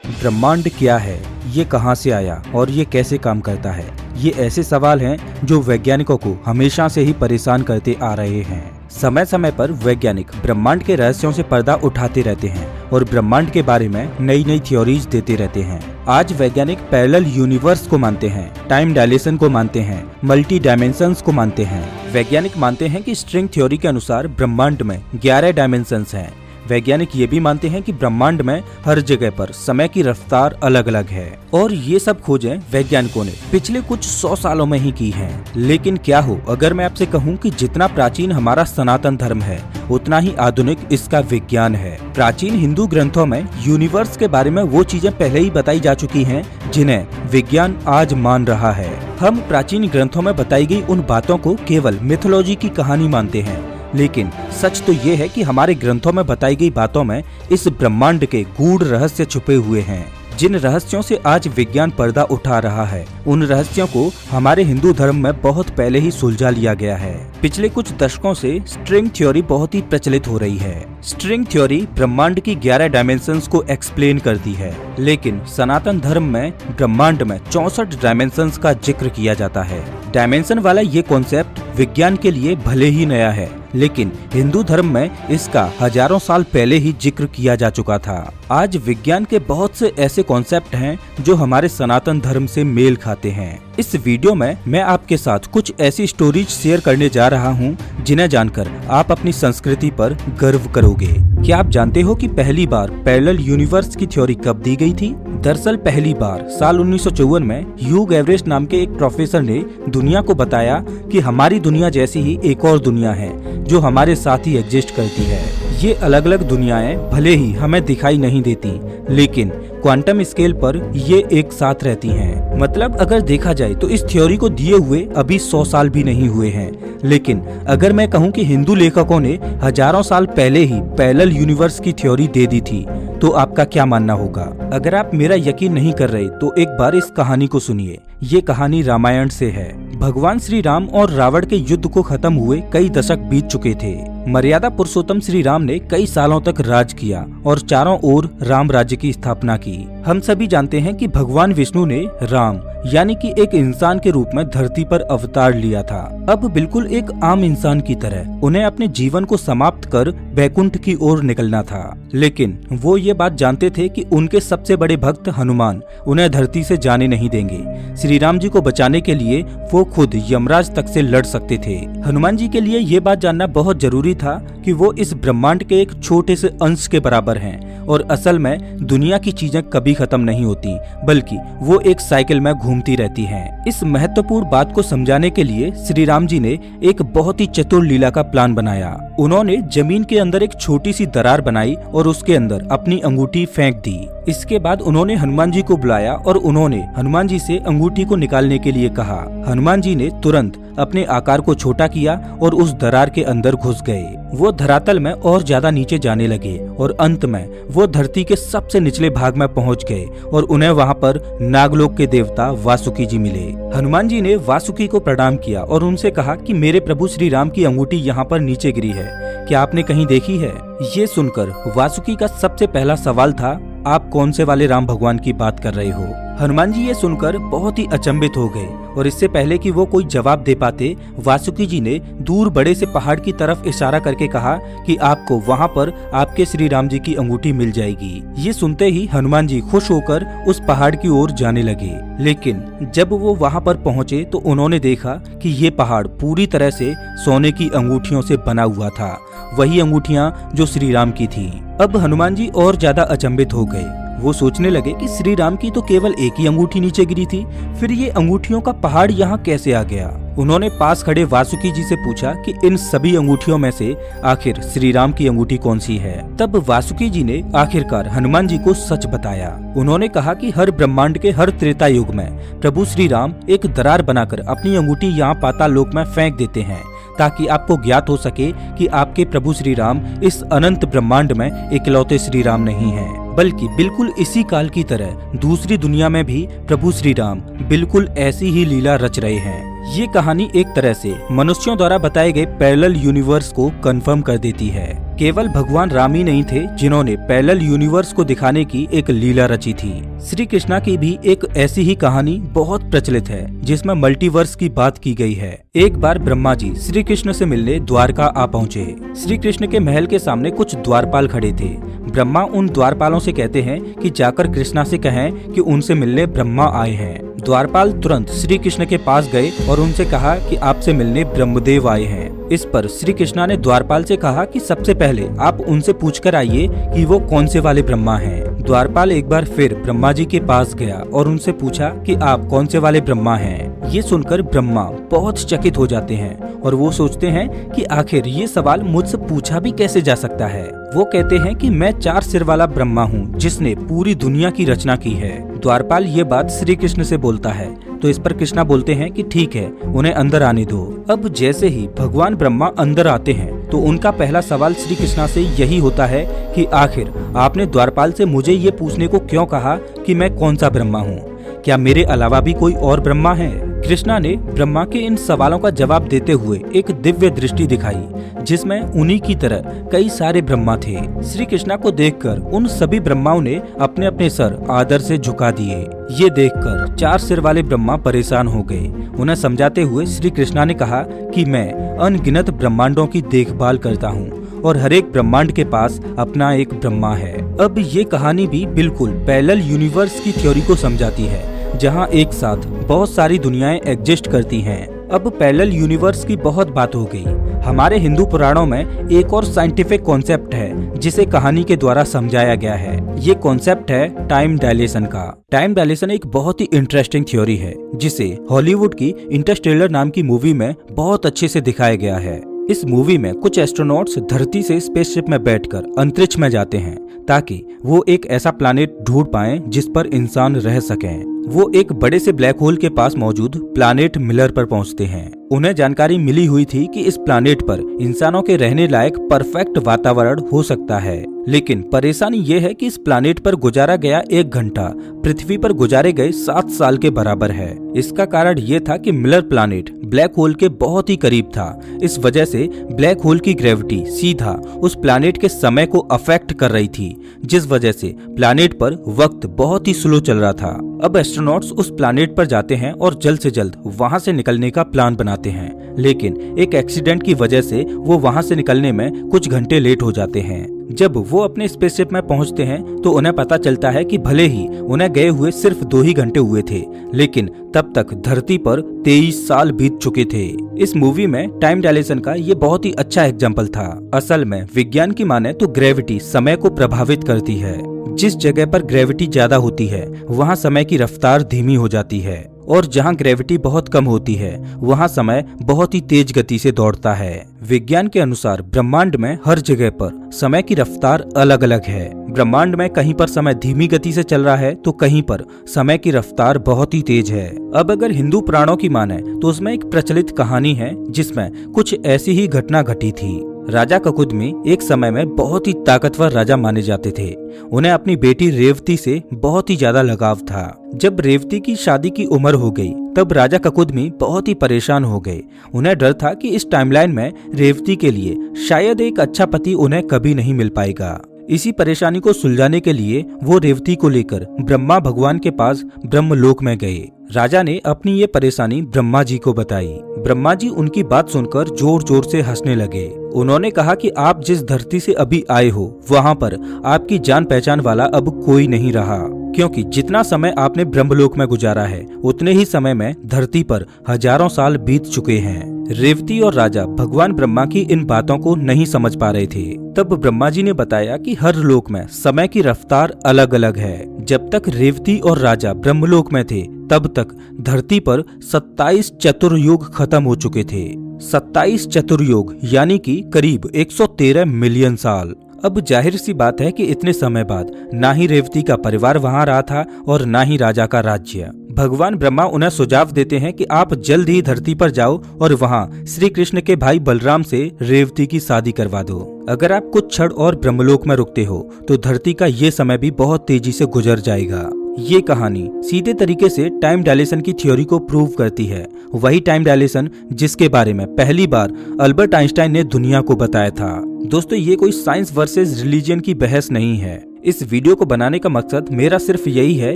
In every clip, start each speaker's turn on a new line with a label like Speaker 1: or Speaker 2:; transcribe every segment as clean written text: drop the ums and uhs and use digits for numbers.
Speaker 1: ब्रह्मांड क्या है, ये कहां से आया और ये कैसे काम करता है? ये ऐसे सवाल हैं जो वैज्ञानिकों को हमेशा से ही परेशान करते आ रहे हैं। समय समय पर वैज्ञानिक ब्रह्मांड के रहस्यों से पर्दा उठाते रहते हैं और ब्रह्मांड के बारे में नई नई थ्योरीज देते रहते हैं। आज वैज्ञानिक पैरेलल यूनिवर्स को मानते हैं, टाइम डायलेशन को मानते हैं, मल्टी डायमेंशंस को मानते हैं। वैज्ञानिक मानते हैं कि स्ट्रिंग थ्योरी के अनुसार ब्रह्मांड में 11 डायमेंशंस हैं। वैज्ञानिक ये भी मानते हैं कि ब्रह्मांड में हर जगह पर समय की रफ्तार अलग अलग है और ये सब खोजें वैज्ञानिकों ने पिछले कुछ 100 सालों में ही की हैं। लेकिन क्या हो अगर मैं आपसे कहूं कि जितना प्राचीन हमारा सनातन धर्म है उतना ही आधुनिक इसका विज्ञान है। प्राचीन हिंदू ग्रंथों में यूनिवर्स के बारे में वो चीजें पहले ही बताई जा चुकी हैं जिन्हें विज्ञान आज मान रहा है। हम प्राचीन ग्रंथों में बताई गई उन बातों को केवल मिथोलॉजी की कहानी मानते हैं, लेकिन सच तो ये है कि हमारे ग्रंथों में बताई गई बातों में इस ब्रह्मांड के गूढ़ रहस्य छुपे हुए हैं। जिन रहस्यों से आज विज्ञान पर्दा उठा रहा है उन रहस्यों को हमारे हिंदू धर्म में बहुत पहले ही सुलझा लिया गया है। पिछले कुछ दशकों से स्ट्रिंग थ्योरी बहुत ही प्रचलित हो रही है। स्ट्रिंग थ्योरी ब्रह्मांड की 11 डायमेंशंस को एक्सप्लेन करती है, लेकिन सनातन धर्म में ब्रह्मांड में 64 डायमेंशंस का जिक्र किया जाता है। डायमेंशन वाला ये कॉन्सेप्ट विज्ञान के लिए भले ही नया है, लेकिन हिंदू धर्म में इसका हजारों साल पहले ही जिक्र किया जा चुका था। आज विज्ञान के बहुत से ऐसे कॉन्सेप्ट हैं जो हमारे सनातन धर्म से मेल खाते हैं। इस वीडियो में मैं आपके साथ कुछ ऐसी स्टोरीज शेयर करने जा रहा हूं जिन्हें जानकर आप अपनी संस्कृति पर गर्व करोगे। क्या आप जानते हो कि पहली बार पैरेलल यूनिवर्स की थ्योरी कब दी गई थी? दरअसल पहली बार साल 1954 में ह्यूग एवरेस्ट नाम के एक प्रोफेसर ने दुनिया को बताया कि हमारी दुनिया जैसी ही एक और दुनिया है जो हमारे साथ ही एग्जिस्ट करती है। ये अलग अलग दुनियाएं भले ही हमें दिखाई नहीं देती, लेकिन क्वांटम स्केल पर ये एक साथ रहती हैं। मतलब अगर देखा जाए तो इस थ्योरी को दिए हुए अभी 100 साल भी नहीं हुए हैं, लेकिन अगर मैं कहूँ कि हिंदू लेखकों ने हजारों साल पहले ही पैरेलल यूनिवर्स की थ्योरी दे दी थी तो आपका क्या मानना होगा? अगर आप मेरा यकीन नहीं कर रहे तो एक बार इस कहानी को सुनिए। ये कहानी रामायण से है। भगवान श्री राम और रावण के युद्ध को खत्म हुए कई दशक बीत चुके थे। मर्यादा पुरुषोत्तम श्री राम ने कई सालों तक राज किया और चारों ओर राम राज्य की स्थापना की। हम सभी जानते हैं कि भगवान विष्णु ने राम यानी कि एक इंसान के रूप में धरती पर अवतार लिया था। अब बिल्कुल एक आम इंसान की तरह उन्हें अपने जीवन को समाप्त कर बैकुंठ की ओर निकलना था, लेकिन वो ये बात जानते थे कि उनके सबसे बड़े भक्त हनुमान उन्हें धरती से जाने नहीं देंगे। श्री राम जी को बचाने के लिए वो खुद यमराज तक से लड़ सकते थे। हनुमान जी के लिए ये बात जानना बहुत जरूरी था कि वो इस ब्रह्मांड के एक छोटे से अंश के बराबर हैं और असल में दुनिया की चीजें कभी खत्म नहीं होती, बल्कि वो एक साइकिल में घूमती रहती हैं। इस महत्वपूर्ण बात को समझाने के लिए श्री राम जी ने एक बहुत ही चतुर लीला का प्लान बनाया। उन्होंने जमीन के अंदर एक छोटी सी दरार बनाई और उसके अंदर अपनी अंगूठी फेंक दी। इसके बाद उन्होंने हनुमान जी को बुलाया और उन्होंने हनुमान जी से अंगूठी को निकालने के लिए कहा। हनुमान जी ने तुरंत अपने आकार को छोटा किया और उस दरार के अंदर घुस गए। वो धरातल में और ज्यादा नीचे जाने लगे और अंत में वो धरती के सबसे निचले भाग में पहुंच गए और उन्हें वहां पर नागलोक के देवता वासुकी जी मिले। हनुमान जी ने वासुकी को प्रणाम किया और उनसे कहा कि मेरे प्रभु श्री राम की अंगूठी यहाँ पर नीचे गिरी है, क्या आपने कहीं देखी है? ये सुनकर वासुकी का सबसे पहला सवाल था, आप कौन से वाले राम भगवान की बात कर रहे हो? हनुमान जी ये सुनकर बहुत ही अचंभित हो गए और इससे पहले कि वो कोई जवाब दे पाते, वासुकी जी ने दूर बड़े से पहाड़ की तरफ इशारा करके कहा कि आपको वहाँ पर आपके श्री राम जी की अंगूठी मिल जाएगी। ये सुनते ही हनुमान जी खुश होकर उस पहाड़ की ओर जाने लगे, लेकिन जब वो वहाँ पर पहुँचे तो उन्होंने देखा कि ये पहाड़ पूरी तरह से सोने की अंगूठियों से बना हुआ था, वही अंगूठियाँ जो श्री राम की थी। अब हनुमान जी और ज्यादा अचंभित हो गए। वो सोचने लगे कि श्री राम की तो केवल एक ही अंगूठी नीचे गिरी थी, फिर ये अंगूठियों का पहाड़ यहाँ कैसे आ गया? उन्होंने पास खड़े वासुकी जी से पूछा कि इन सभी अंगूठियों में से आखिर श्री राम की अंगूठी कौन सी है? तब वासुकी जी ने आखिरकार हनुमान जी को सच बताया। उन्होंने कहा कि हर ब्रह्मांड के हर त्रेता युग में प्रभु श्री राम एक दरार बनाकर अपनी अंगूठी यहाँ पाताल लोक में फेंक देते हैं, ताकि आपको ज्ञात हो सके कि आपके प्रभु श्री राम इस अनंत ब्रह्मांड में इकलौते श्री राम नहीं हैं, बल्कि बिल्कुल इसी काल की तरह दूसरी दुनिया में भी प्रभु श्री राम बिल्कुल ऐसी ही लीला रच रहे हैं। ये कहानी एक तरह से मनुष्यों द्वारा बताए गए पैरेलल यूनिवर्स को कंफर्म कर देती है। केवल भगवान राम ही नहीं थे जिन्होंने पैरेलल यूनिवर्स को दिखाने की एक लीला रची थी। श्री कृष्णा की भी एक ऐसी ही कहानी बहुत प्रचलित है जिसमें मल्टीवर्स की बात की गई है। एक बार ब्रह्मा जी श्री कृष्ण से मिलने द्वारका आ पहुँचे। श्री कृष्ण के महल के सामने कुछ द्वारपाल खड़े थे। ब्रह्मा उन द्वारपालों से कहते हैं कि जाकर कृष्णा से कहें कि उनसे मिलने ब्रह्मा आए हैं। द्वारपाल तुरंत श्री कृष्ण के पास गए और उनसे कहा कि आपसे मिलने ब्रह्मदेव आए हैं। इस पर श्री कृष्णा ने द्वारपाल से कहा कि सबसे पहले आप उनसे पूछकर आइए कि वो कौन से वाले ब्रह्मा हैं। द्वारपाल एक बार फिर ब्रह्मा जी के पास गया और उनसे पूछा कि आप कौन से वाले ब्रह्मा हैं। ये सुनकर ब्रह्मा बहुत चकित हो जाते हैं और वो सोचते हैं कि आखिर ये सवाल मुझसे पूछा भी कैसे जा सकता है। वो कहते हैं कि मैं 4 सिर वाला ब्रह्मा हूँ जिसने पूरी दुनिया की रचना की है। द्वारपाल ये बात श्री कृष्ण से बोलता है तो इस पर कृष्णा बोलते हैं कि ठीक है, उन्हें अंदर आने दो। अब जैसे ही भगवान ब्रह्मा अंदर आते हैं तो उनका पहला सवाल श्री कृष्णा से यही होता है कि आखिर आपने द्वारपाल से मुझे ये पूछने को क्यों कहा कि मैं कौन सा ब्रह्मा हूँ? क्या मेरे अलावा भी कोई और ब्रह्मा है? कृष्णा ने ब्रह्मा के इन सवालों का जवाब देते हुए एक दिव्य दृष्टि दिखाई जिसमें उन्हीं की तरह कई सारे ब्रह्मा थे। श्री कृष्णा को देखकर उन सभी ब्रह्माओं ने अपने अपने सर आदर से झुका दिए। ये देखकर 4 सिर वाले ब्रह्मा परेशान हो गए। उन्हें समझाते हुए श्री कृष्णा ने कहा कि मैं अनगिनत ब्रह्मांडों की देखभाल करता हूँ और हर एक ब्रह्मांड के पास अपना एक ब्रह्मा है। अब ये कहानी भी बिल्कुल पैरेलल यूनिवर्स की थ्योरी को समझाती है जहां एक साथ बहुत सारी दुनियाएं एग्जिस्ट करती हैं। अब पैरेलल यूनिवर्स की बहुत बात हो गई। हमारे हिंदू पुराणों में एक और साइंटिफिक कॉन्सेप्ट है जिसे कहानी के द्वारा समझाया गया है। ये कॉन्सेप्ट है टाइम डायलेशन का। टाइम डायलेशन एक बहुत ही इंटरेस्टिंग थ्योरी है जिसे हॉलीवुड की इंटरस्टेलर नाम की मूवी में बहुत अच्छे से दिखाया गया है। इस मूवी में कुछ एस्ट्रोनॉट्स धरती से स्पेसशिप में बैठकर अंतरिक्ष में जाते हैं ताकि वो एक ऐसा प्लैनेट ढूंढ पाएं जिस पर इंसान रह सकें। वो एक बड़े से ब्लैक होल के पास मौजूद प्लैनेट मिलर पर पहुंचते हैं। उन्हें जानकारी मिली हुई थी कि इस प्लैनेट पर इंसानों के रहने लायक परफेक्ट वातावरण हो सकता है, लेकिन परेशानी ये है कि इस प्लैनेट पर गुजारा गया 1 घंटा पृथ्वी पर गुजारे गए 7 साल के बराबर है। इसका कारण ये था कि मिलर प्लैनेट ब्लैक होल के बहुत ही करीब था। इस वजह से ब्लैक होल की ग्रेविटी सीधा उस प्लैनेट के समय को अफेक्ट कर रही थी, जिस वजह से प्लैनेट पर वक्त बहुत ही स्लो चल रहा था। अब एस्ट्रोनॉट्स उस प्लैनेट पर जाते हैं और जल्द से जल्द वहां से निकलने का प्लान बनाते हैं, लेकिन एक एक्सीडेंट की वजह से वो वहां से निकलने में कुछ घंटे लेट हो जाते हैं। जब वो अपने स्पेसशिप में पहुंचते हैं तो उन्हें पता चलता है कि भले ही उन्हें गए हुए सिर्फ 2 ही घंटे हुए थे, लेकिन तब तक धरती पर 23 साल बीत चुके थे। इस मूवी में टाइम डायलेशन का ये बहुत ही अच्छा एग्जाम्पल था। असल में विज्ञान की माने तो ग्रेविटी समय को प्रभावित करती है। जिस जगह पर ग्रेविटी ज्यादा होती है वहाँ समय की रफ्तार धीमी हो जाती है, और जहाँ ग्रेविटी बहुत कम होती है वहाँ समय बहुत ही तेज गति से दौड़ता है। विज्ञान के अनुसार ब्रह्मांड में हर जगह पर समय की रफ्तार अलग अलग है। ब्रह्मांड में कहीं पर समय धीमी गति से चल रहा है तो कहीं पर समय की रफ्तार बहुत ही तेज है। अब अगर हिंदू पुराणों की माने तो उसमें एक प्रचलित कहानी है जिसमें कुछ ऐसी ही घटना घटी थी। राजा ककुदमी एक समय में बहुत ही ताकतवर राजा माने जाते थे। उन्हें अपनी बेटी रेवती से बहुत ही ज्यादा लगाव था। जब रेवती की शादी की उम्र हो गई तब राजा ककुदमी बहुत ही परेशान हो गए। उन्हें डर था कि इस टाइमलाइन में रेवती के लिए शायद एक अच्छा पति उन्हें कभी नहीं मिल पाएगा। इसी परेशानी को सुलझाने के लिए वो रेवती को लेकर ब्रह्मा भगवान के पास ब्रह्मलोक में गए। राजा ने अपनी ये परेशानी ब्रह्मा जी को बताई। ब्रह्मा जी उनकी बात सुनकर जोर जोर से हंसने लगे। उन्होंने कहा कि आप जिस धरती से अभी आए हो वहाँ पर आपकी जान पहचान वाला अब कोई नहीं रहा, क्योंकि जितना समय आपने ब्रह्मलोक में गुजारा है उतने ही समय में धरती पर हजारों साल बीत चुके हैं। रेवती और राजा भगवान ब्रह्मा की इन बातों को नहीं समझ पा रहे थे। तब ब्रह्मा जी ने बताया कि हर लोक में समय की रफ्तार अलग अलग है। जब तक रेवती और राजा ब्रह्मलोक में थे तब तक धरती पर 27 चतुर्युग खत्म हो चुके थे। 27 चतुर्युग यानी कि करीब 113 मिलियन साल। अब जाहिर सी बात है कि इतने समय बाद ना ही रेवती का परिवार वहां रहा था और ना ही राजा का राज्य। भगवान ब्रह्मा उन्हें सुझाव देते हैं कि आप जल्द ही धरती पर जाओ और वहां श्री कृष्ण के भाई बलराम से रेवती की शादी करवा दो। अगर आप कुछ क्षण और ब्रह्मलोक में रुकते हो तो धरती का ये समय भी बहुत तेजी से गुजर जाएगा। ये कहानी सीधे तरीके से टाइम डायलेशन की थ्योरी को प्रूव करती है, वही टाइम डायलेशन जिसके बारे में पहली बार अल्बर्ट आइंस्टाइन ने दुनिया को बताया था। दोस्तों, ये कोई साइंस वर्सेस रिलीजन की बहस नहीं है। इस वीडियो को बनाने का मकसद मेरा सिर्फ यही है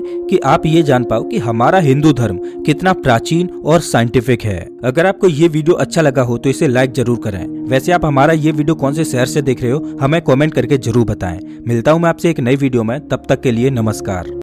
Speaker 1: कि आप ये जान पाओ कि हमारा हिंदू धर्म कितना प्राचीन और साइंटिफिक है। अगर आपको ये वीडियो अच्छा लगा हो तो इसे लाइक जरूर करें। वैसे आप हमारा ये वीडियो कौन से शहर से देख रहे हो हमें कमेंट करके जरूर बताएं। मिलता हूं मैं आपसे एक नई वीडियो में, तब तक के लिए नमस्कार।